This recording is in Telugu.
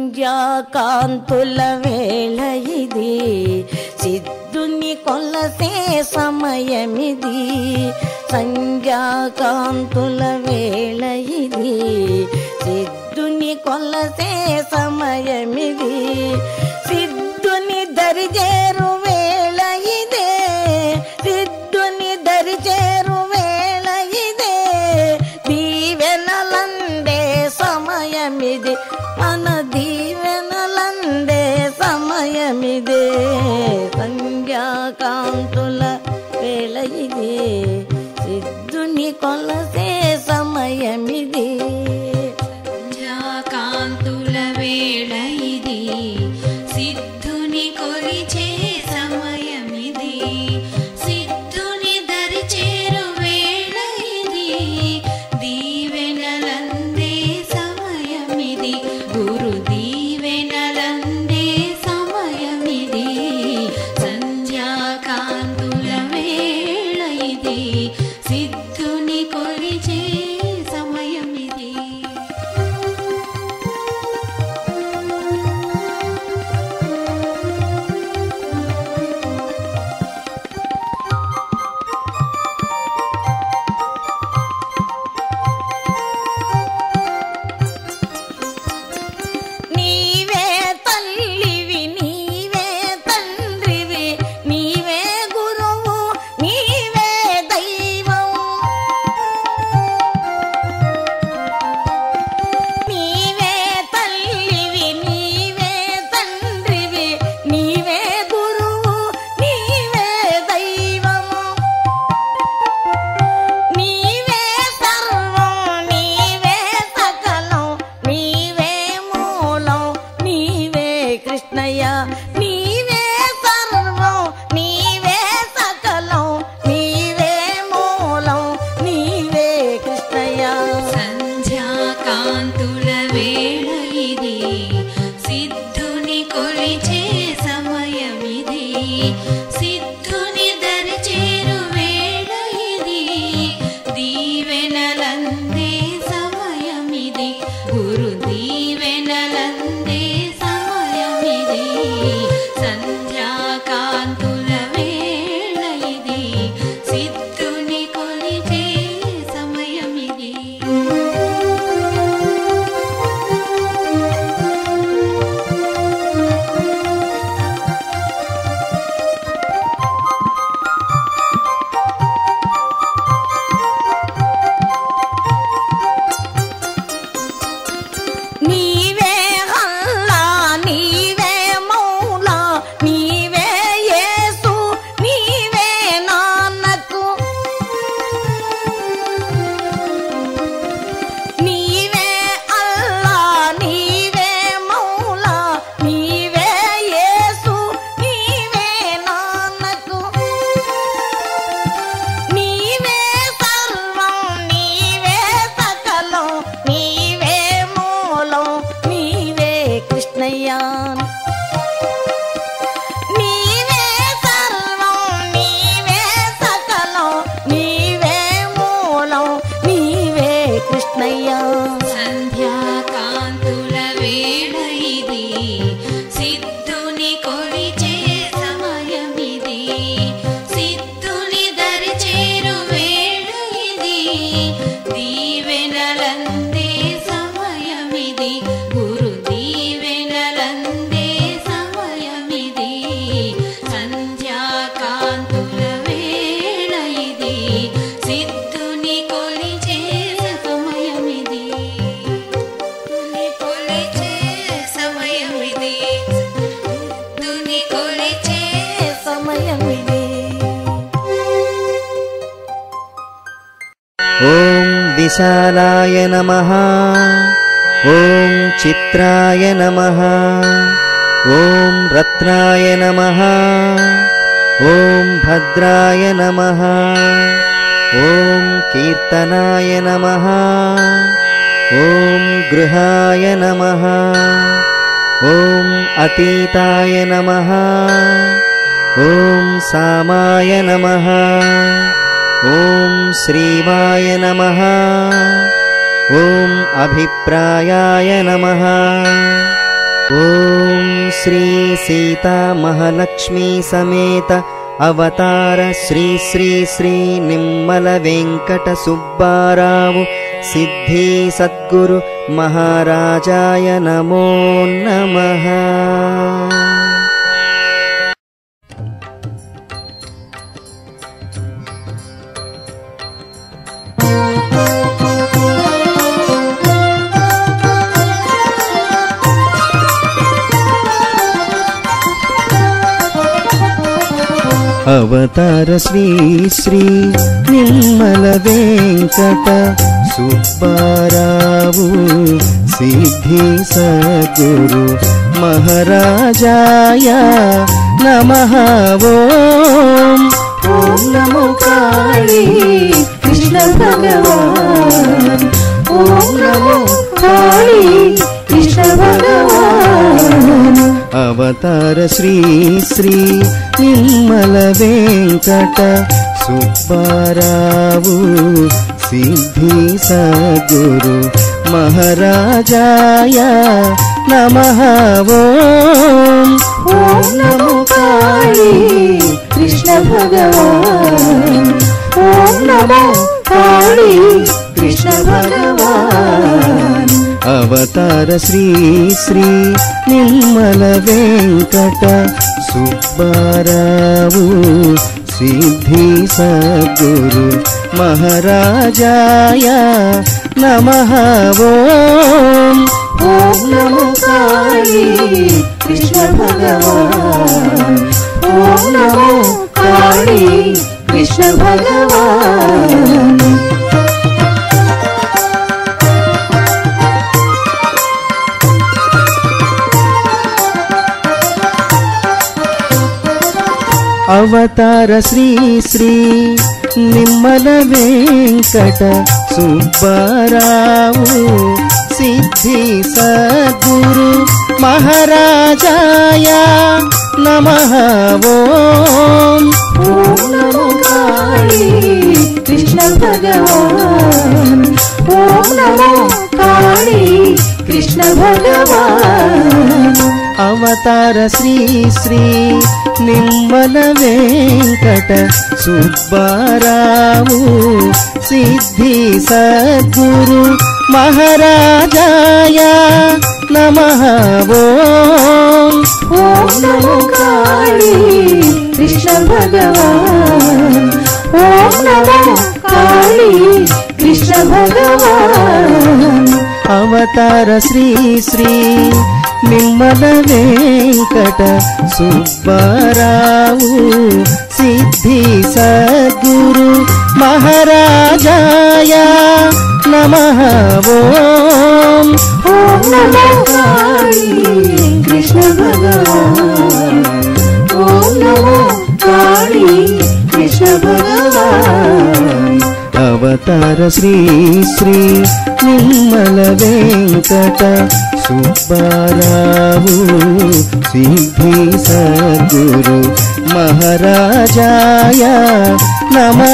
సంధ్యాకాంతుల వేళ ఇది, సిద్ధుని కొలసే సమయమిది. సంధ్యాకాంతుల వేళ ఇది, సిద్ధుని కొలసే సమయమిది. సిద్ధుని దరిజేరు వేళ ఇదే, సిద్ధుని దరిజేరు వేళ ఇదే. దీవెనలందే సమయమిది, మన దీవెనలందే సమయమిదే. సంధ్యాకాంతుల వేళ ఇది, సిద్ధుని కొలసే సమయమిది. సంధ్యాకాంతుల వేళ ఇది, సిద్ధుని కొలిచే సమయమిది. సిద్ధుని దరిచేరు వేళ ఇది, దీవెనలందే సమయమిది. గురు దీవెనలందే సమయమిది. సంధ్యాకాంతుల వేళ ఇది, సిద్ధుని కొలిచే సమయమిది. నీవే తల్లివి, నీవే తండ్రివి, నీవే గురువు, నీవే దైవం. నీవే తల్లివి, నీవే తండ్రివి, నీవే గురువు, నీవే దైవము. నీవే సర్వం, నీవే సకలం, నీవే మూలం, నీవే కృష్ణయ్య. నీవే సర్వం, నీవే సకలం, నీవే మూలం, నీవే కృష్ణయ్య. సంధ్యాకాంతుల వేళ ఇది, సిద్ధుని కొలిచే సమయమిది. సిద్ధుని దరిచేరు వేళ ఇది, దీవెనలందే సమయమిది. గురు దీవెనలందే సమయమిది. సంధ్యాకాంతుల వేళ ఇది, సిద్ధుని కొలిచే సమయమిది. నీవే హల్లా, నీవే మౌలా, నీవే యేసు, నీవే నాన్నకు. నీవే అల్లా, నీవే మౌలా, నీవే యేసు, నీవే నాన్నకు. నీవే సర్వం, నీవే సకలం, నీవే మూలం, నీవే కృష్ణయ్య. నీవే సర్వం, నీవే సకలం, నీవే మూలం, నీవే కృష్ణయ్య. సంధ్యాకాంతుల వేళ ఇది, సిద్ధుని కొలిచే సమయమిది. సిద్ధుని దరిచేరు వేళ ఇది, దీవెనలందే సమయమిది. గురు దీవెనలందే సమయమిది. సంధ్యాకాంతుల వేళ ఇది, సిద్ధుని కొలిచే సమయమిది. కొలిచే సమయమిది. సిద్ధుని కొలిచే సమయమిది. ఓం విశాలాయ నమః. ఓం చిత్రాయ నమః. ఓం రత్నాయ నమః. ఓం భద్రాయ నమః. ఓం కీర్తనాయ నమః. ఓం గృహాయ నమః. ఓం అతీతాయ నమః. ఓం సామాయ నమః. ఓం శ్రీవాయ నమః. ఓం అభిప్రాయాయ నమః. ఓం శ్రీ సీతా మహాలక్ష్మీ సమేత అవతార శ్రీ శ్రీ శ్రీ నిమ్మల వెంకట సుబ్బారావు సిద్ధి సద్గురు మహారాజాయ నమో నమః. అవతార శ్రీ శ్రీ నిమ్మల వెంకట సుబ్బారావు సిద్ధి సద్గురు మహారాజాయ నమః. ఓం ఓం నమో కాళీ కృష్ణ భగవాన్. ఓం నమో కాళీ కృష్ణ భగవాన్. అవతార శ్రీ శ్రీ నిమ్మల వెంకట సుబ్బారావు సిద్ధి సద్గురు మహారాజాయ నమః. ఓం ఓం నమో కాళీ కృష్ణ భగవాన్. ఓం నమో కాళీ కృష్ణ భగవాన్. అవతార శ్రీ శ్రీ నిమ్మల వెంకట సుబ్బారావు సిద్ధి సద్గురు మహారాజాయ నమః. ఓం ఓం నమో కాళీ కృష్ణ భగవాన్. ఓం నమో కాళీ కృష్ణ భగవాన్. అవతార శ్రీ శ్రీ నిమ్మల వెంకట సుబ్బారావు సిద్ధి సద్గురు మహారాజాయ నమః. ఓం ఓం నమో కాళీ కృష్ణ భగవాన్. ఓం నమో కాళీ కృష్ణ భగవాన్. అవతార శ్రీ శ్రీ నిమ్మల వెంకట సుబ్బారావు సిద్ధి సద్గురు మహారాజాయ నమః. ఓం ఓం నమో కాళీ కృష్ణ భగవాన్. ఓం నమో కాళీ కృష్ణ భగవాన్. అవతార శ్రీ శ్రీ నిమ్మల వెంకట సుబ్బారావు సిద్ధి సద్గురు మహారాజాయ నమః. ఓం ఓం నమో కాళీ కృష్ణ భగవాన్. ఓం నమో కాళీ కృష్ణ భగవాన్. అవతార శ్రీ శ్రీ నిమ్మల వెంకట సుబ్బారావు సిద్ధి సద్గురు మహారాజాయ నమః.